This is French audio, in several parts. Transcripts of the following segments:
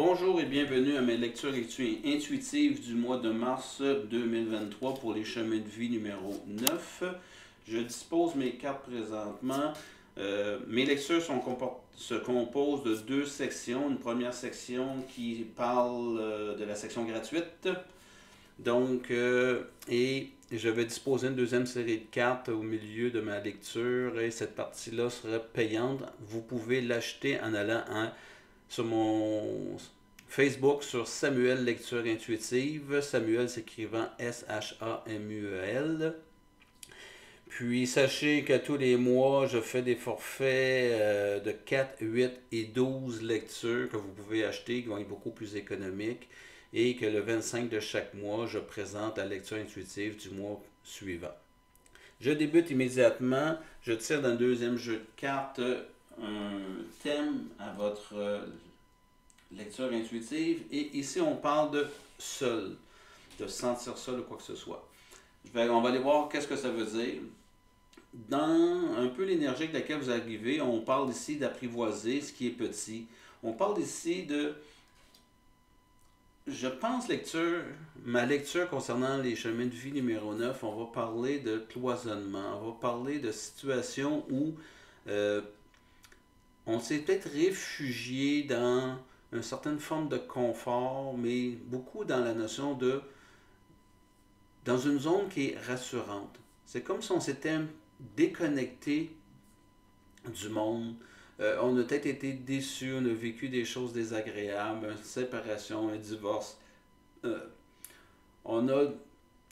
Bonjour et bienvenue à mes lectures intuitives du mois de mars 2023 pour les chemins de vie numéro 9. Je dispose mes cartes présentement. Mes lectures se composent de deux sections. Une première section qui parle de la section gratuite. Et je vais disposer une deuxième série de cartes au milieu de ma lecture et cette partie-là sera payante. Vous pouvez l'acheter en allant sur mon Facebook sur Samuel Lecture Intuitive. Samuel s'écrivant S-H-A-M-U-E-L. Puis sachez que tous les mois, je fais des forfaits de 4, 8 et 12 lectures que vous pouvez acheter qui vont être beaucoup plus économiques et que le 25 de chaque mois, je présente la lecture intuitive du mois suivant. Je débute immédiatement. Je tire dans le deuxième jeu de cartes un thème à votre lecture intuitive. Et ici, on parle de seul, de sentir seul ou quoi que ce soit. On va aller voir qu'est-ce que ça veut dire. Dans un peu l'énergie avec laquelle vous arrivez, on parle ici d'apprivoiser ce qui est petit. On parle ici de... Je pense ma lecture concernant les chemins de vie numéro 9, on va parler de cloisonnement, on va parler de situations où on s'est peut-être réfugié dans une certaine forme de confort, mais beaucoup dans la notion dans une zone qui est rassurante. C'est comme si on s'était déconnecté du monde. On a peut-être été déçus, on a vécu des choses désagréables, une séparation, un divorce. On a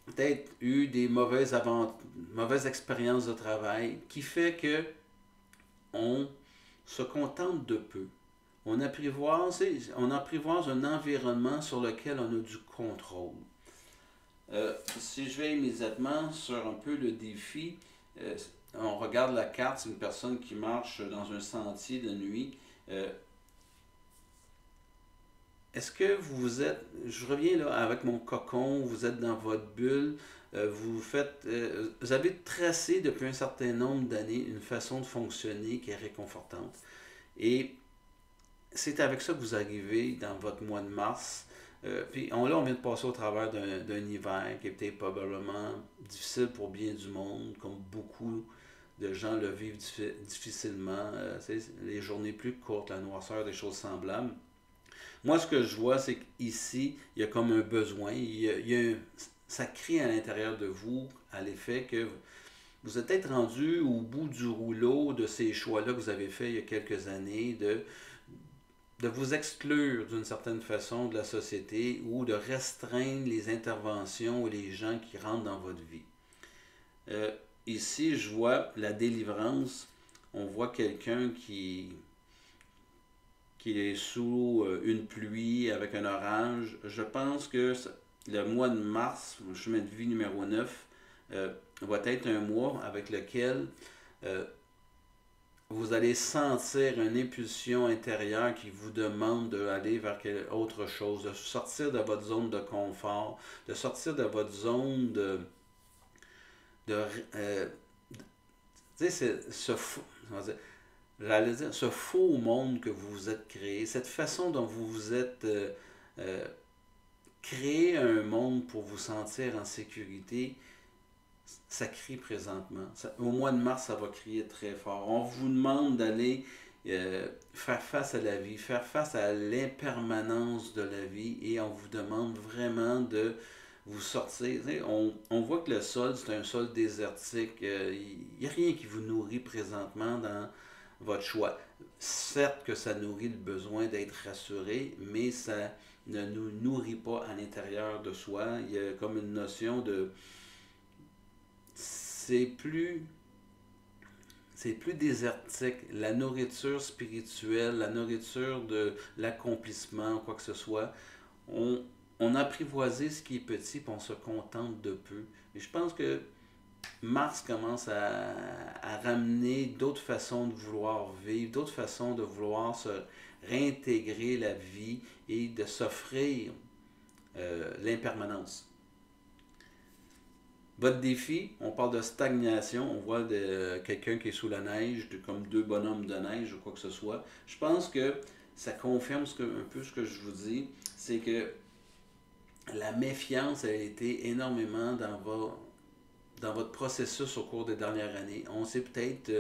peut-être eu des mauvaises expériences de travail qui fait que on se contente de peu. On apprivoise un environnement sur lequel on a du contrôle. Si je vais immédiatement sur un peu le défi, on regarde la carte, c'est une personne qui marche dans un sentier de nuit. Est-ce que vous êtes, je reviens là avec mon cocon, vous êtes dans votre bulle, vous avez tracé depuis un certain nombre d'années une façon de fonctionner qui est réconfortante. Et c'est avec ça que vous arrivez dans votre mois de mars. Puis on vient de passer au travers d'un hiver qui était probablement difficile pour bien du monde, comme beaucoup de gens le vivent difficilement. Les journées plus courtes, la noirceur, des choses semblables. Moi, ce que je vois, c'est qu'ici, il y a comme un besoin. Ça crie à l'intérieur de vous, à l'effet que vous êtes peut-être rendu au bout du rouleau de ces choix-là que vous avez fait il y a quelques années, de vous exclure d'une certaine façon de la société ou de restreindre les interventions ou les gens qui rentrent dans votre vie. Ici, je vois la délivrance. On voit quelqu'un qui est sous une pluie avec un orage. Je pense que le mois de mars, le chemin de vie numéro 9, va être un mois avec lequel vous allez sentir une impulsion intérieure qui vous demande d'aller vers autre chose, de sortir de votre zone de confort, de sortir de votre zone tu sais, ce faux monde que vous vous êtes créé, cette façon dont vous vous êtes créé un monde pour vous sentir en sécurité, ça crie présentement. Au mois de mars, ça va crier très fort. On vous demande d'aller faire face à la vie, faire face à l'impermanence de la vie et on vous demande vraiment de vous sortir. On voit que le sol, c'est un sol désertique. Il n'y a rien qui vous nourrit présentement dans votre choix. Certes que ça nourrit le besoin d'être rassuré, mais ça ne nous nourrit pas à l'intérieur de soi. Il y a comme une notion de... C'est plus désertique. La nourriture spirituelle, la nourriture de l'accomplissement, quoi que ce soit, on a apprivoisé ce qui est petit, puis on se contente de peu. Et je pense que Mars commence à ramener d'autres façons de vouloir vivre, d'autres façons de vouloir se réintégrer la vie et de s'offrir l'impermanence. Votre défi, on parle de stagnation, on voit quelqu'un qui est sous la neige, comme deux bonhommes de neige ou quoi que ce soit. Je pense que ça confirme un peu ce que je vous dis, c'est que la méfiance a été énormément dans votre processus au cours des dernières années. On s'est peut-être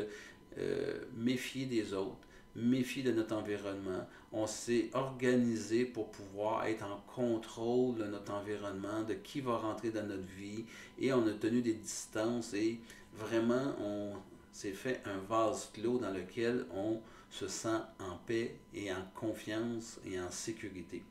méfié des autres, méfié de notre environnement. On s'est organisé pour pouvoir être en contrôle de notre environnement, de qui va rentrer dans notre vie, et on a tenu des distances et vraiment on s'est fait un vase clos dans lequel on se sent en paix et en confiance et en sécurité.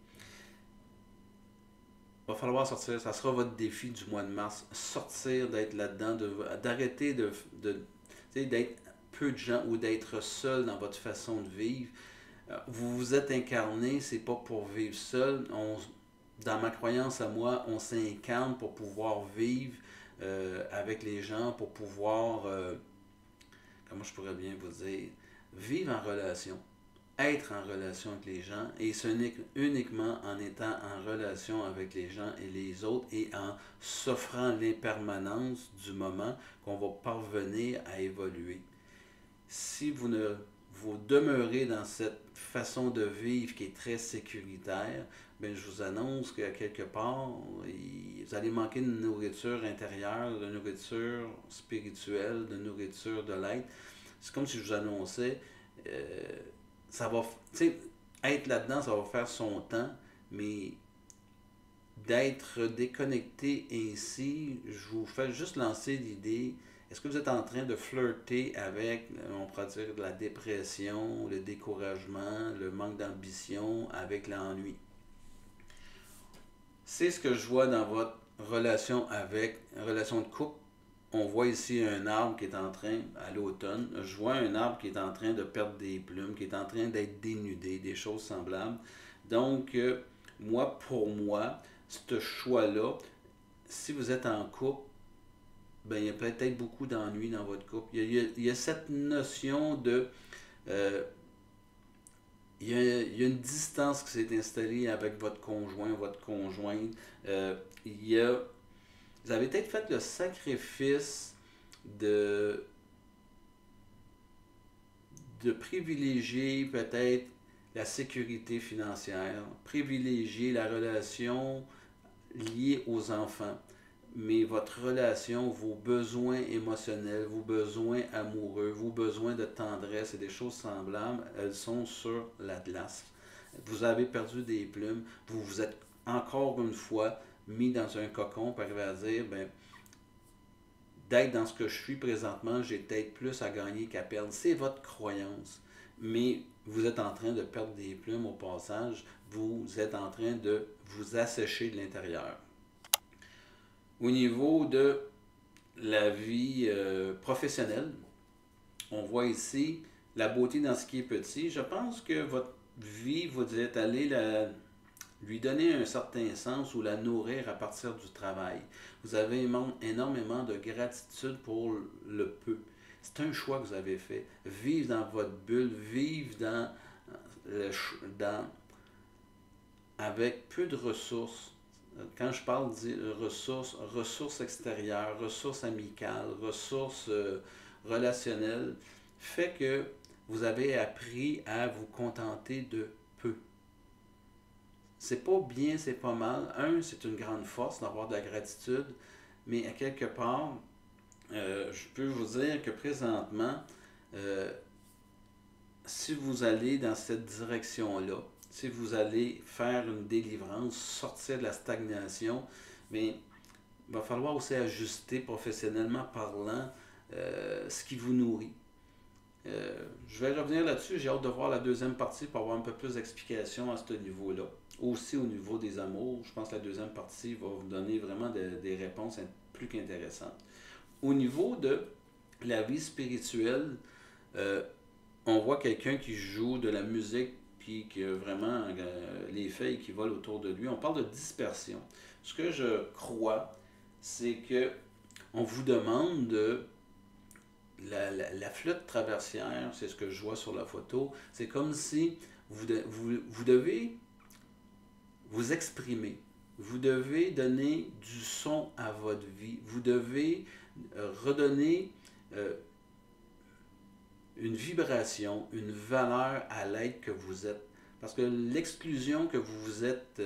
Il va falloir sortir, ça sera votre défi du mois de mars, sortir d'être là-dedans, d'arrêter d'être peu de gens ou d'être seul dans votre façon de vivre. Vous vous êtes incarné, c'est pas pour vivre seul. Dans ma croyance à moi, on s'incarne pour pouvoir vivre avec les gens, pour pouvoir, comment je pourrais bien vous dire, vivre en relation, être en relation avec les gens, et ce n'est uniquement en étant en relation avec les gens et les autres et en s'offrant l'impermanence du moment qu'on va parvenir à évoluer. Si vous demeurez dans cette façon de vivre qui est très sécuritaire, ben je vous annonce qu'à quelque part, vous allez manquer de nourriture intérieure, de nourriture spirituelle, de nourriture de l'être. C'est comme si je vous annonçais, euh, ça va, tu sais, être là-dedans, ça va faire son temps, mais d'être déconnecté ainsi, je vous fais juste lancer l'idée. Est-ce que vous êtes en train de flirter avec, on pourrait dire, la dépression, le découragement, le manque d'ambition, avec l'ennui? C'est ce que je vois dans votre relation de couple. On voit ici un arbre qui est en train, à l'automne, je vois un arbre qui est en train de perdre des plumes, qui est en train d'être dénudé, des choses semblables. Donc, pour moi, ce choix-là, si vous êtes en couple, ben, il y a peut-être beaucoup d'ennuis dans votre couple. Il y a cette notion de... euh, il y a une distance qui s'est installée avec votre conjoint, votre conjointe. Il y a, vous avez peut-être fait le sacrifice de, de privilégier peut-être la sécurité financière, privilégier la relation liée aux enfants, mais votre relation, vos besoins émotionnels, vos besoins amoureux, vos besoins de tendresse et des choses semblables, elles sont sur la glace. Vous avez perdu des plumes, vous vous êtes encore une fois mis dans un cocon pour arriver à dire, ben, d'être dans ce que je suis présentement, j'ai peut-être plus à gagner qu'à perdre. C'est votre croyance. Mais vous êtes en train de perdre des plumes au passage. Vous êtes en train de vous assécher de l'intérieur. Au niveau de la vie professionnelle, on voit ici la beauté dans ce qui est petit. Je pense que votre vie, vous êtes allé lui donner un certain sens ou la nourrir à partir du travail. Vous avez énormément de gratitude pour le peu. C'est un choix que vous avez fait. Vivre dans votre bulle, vivre dans avec peu de ressources. Quand je parle de ressources, ressources extérieures, ressources amicales, ressources relationnelles, fait que vous avez appris à vous contenter de peu. C'est pas bien, c'est pas mal. C'est une grande force d'avoir de la gratitude, mais à quelque part, je peux vous dire que présentement, euh, si vous allez dans cette direction-là, si vous allez faire une délivrance, sortir de la stagnation, mais il va falloir aussi ajuster professionnellement parlant ce qui vous nourrit. Je vais revenir là-dessus. J'ai hâte de voir la deuxième partie pour avoir un peu plus d'explications à ce niveau-là. Aussi au niveau des amours, je pense que la deuxième partie va vous donner vraiment des réponses plus qu'intéressantes. Au niveau de la vie spirituelle, euh, on voit quelqu'un qui joue de la musique puis qui a vraiment les feuilles qui volent autour de lui. On parle de dispersion. Ce que je crois, c'est que on vous demande de la flûte traversière, c'est ce que je vois sur la photo, c'est comme si vous devez vous exprimer. Vous devez donner du son à votre vie. Vous devez redonner euh, une vibration, une valeur à l'être que vous êtes. Parce que l'exclusion que vous vous êtes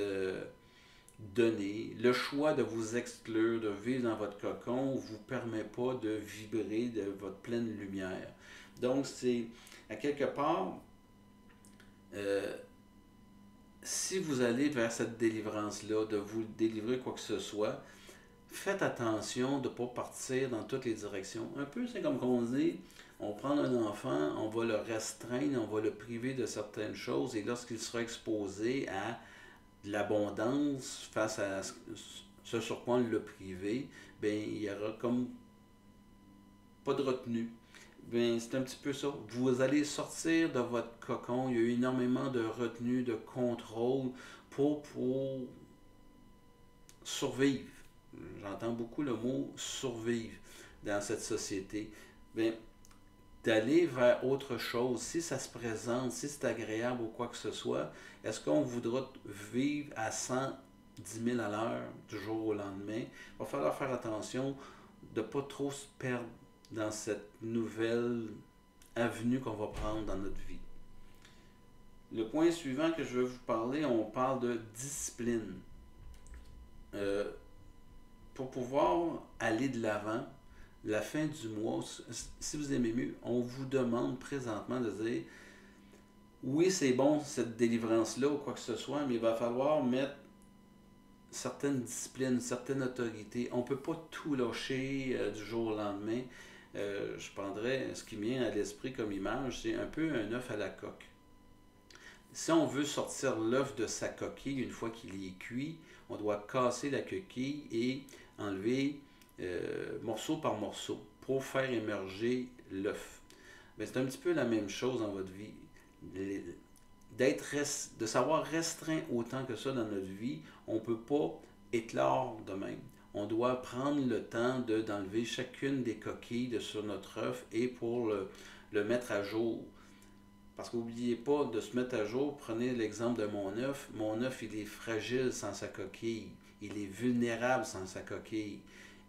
donné, le choix de vous exclure, de vivre dans votre cocon, ne vous permet pas de vibrer de votre pleine lumière. Donc, c'est à quelque part, euh, si vous allez vers cette délivrance-là, de vous délivrer quoi que ce soit, faites attention de ne pas partir dans toutes les directions. Un peu, c'est comme on dit, on prend un enfant, on va le restreindre, on va le priver de certaines choses, et lorsqu'il sera exposé à de l'abondance face à ce sur quoi on l'a privé, ben il y aura comme pas de retenue. Ben, c'est un petit peu ça. Vous allez sortir de votre cocon. Il y a eu énormément de retenue, de contrôle pour survivre. J'entends beaucoup le mot survivre dans cette société. Ben, d'aller vers autre chose, si ça se présente, si c'est agréable ou quoi que ce soit, est-ce qu'on voudra vivre à 110 000 à l'heure du jour au lendemain? Il va falloir faire attention de ne pas trop se perdre dans cette nouvelle avenue qu'on va prendre dans notre vie. Le point suivant que je veux vous parler, on parle de discipline. Euh, pour pouvoir aller de l'avant, la fin du mois, si vous aimez mieux, on vous demande présentement de dire oui, c'est bon cette délivrance-là ou quoi que ce soit, mais il va falloir mettre certaines disciplines, certaines autorités. On ne peut pas tout lâcher du jour au lendemain. Je prendrais ce qui me vient à l'esprit comme image, c'est un peu un œuf à la coque. Si on veut sortir l'œuf de sa coquille une fois qu'il est cuit, on doit casser la coquille et enlever morceau par morceau pour faire émerger l'œuf. Mais c'est un petit peu la même chose dans votre vie. De savoir restreindre autant que ça dans notre vie, on ne peut pas éclore de même. On doit prendre le temps d'enlever chacune des coquilles sur notre œuf et pour le mettre à jour. Parce qu'oubliez pas de se mettre à jour. Prenez l'exemple de mon œuf. Mon œuf, il est fragile sans sa coquille. Il est vulnérable sans sa coquille.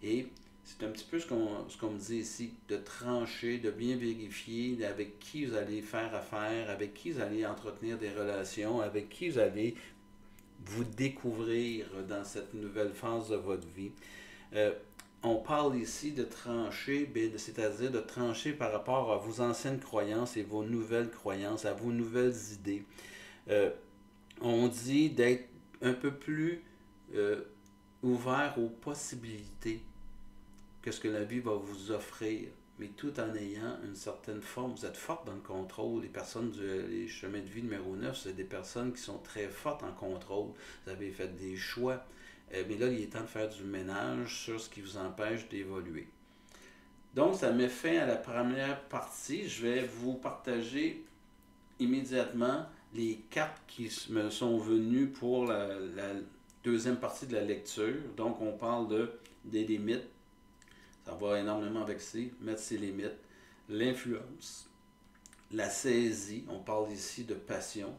Et c'est un petit peu ce qu'on me dit ici, de trancher, de bien vérifier avec qui vous allez faire affaire, avec qui vous allez entretenir des relations, avec qui vous allez vous découvrir dans cette nouvelle phase de votre vie. On parle ici de trancher, c'est-à-dire de trancher par rapport à vos anciennes croyances et vos nouvelles croyances, à vos nouvelles idées. On dit d'être un peu plus ouvert aux possibilités que ce que la vie va vous offrir, mais tout en ayant une certaine forme. Vous êtes forte dans le contrôle. Les personnes les chemins de vie numéro 9, c'est des personnes qui sont très fortes en contrôle. Vous avez fait des choix. Mais là, il est temps de faire du ménage sur ce qui vous empêche d'évoluer. Donc, ça met fin à la première partie. Je vais vous partager immédiatement les cartes qui me sont venues pour la deuxième partie de la lecture. Donc, on parle des limites. Ça va énormément avec mettre ses limites. L'influence. La saisie. On parle ici de passion.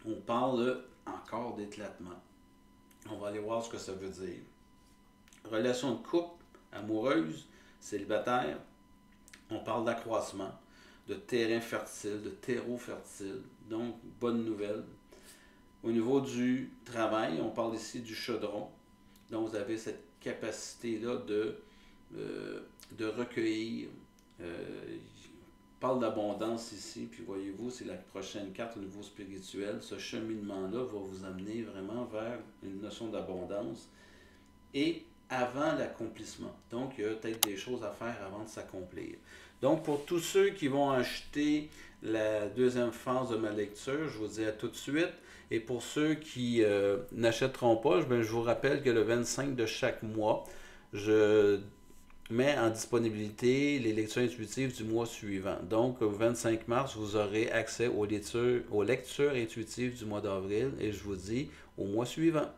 On parle encore d'éclatement. On va aller voir ce que ça veut dire. Relation de couple, amoureuse, célibataire. On parle d'accroissement, de terrain fertile, de terreau fertile. Donc, bonne nouvelle. Au niveau du travail, on parle ici du chaudron. Donc, vous avez cette capacité-là de recueillir. On parle d'abondance ici, puis voyez-vous, c'est la prochaine carte au niveau spirituel. Ce cheminement-là va vous amener vraiment vers une notion d'abondance et avant l'accomplissement. Donc, il y a peut-être des choses à faire avant de s'accomplir. Donc, pour tous ceux qui vont acheter la deuxième phase de ma lecture, je vous dis à tout de suite. Et pour ceux qui n'achèteront pas, je vous rappelle que le 25 de chaque mois, je mets en disponibilité les lectures intuitives du mois suivant. Donc, au 25 mars, vous aurez accès aux lectures intuitives du mois d'avril et je vous dis au mois suivant.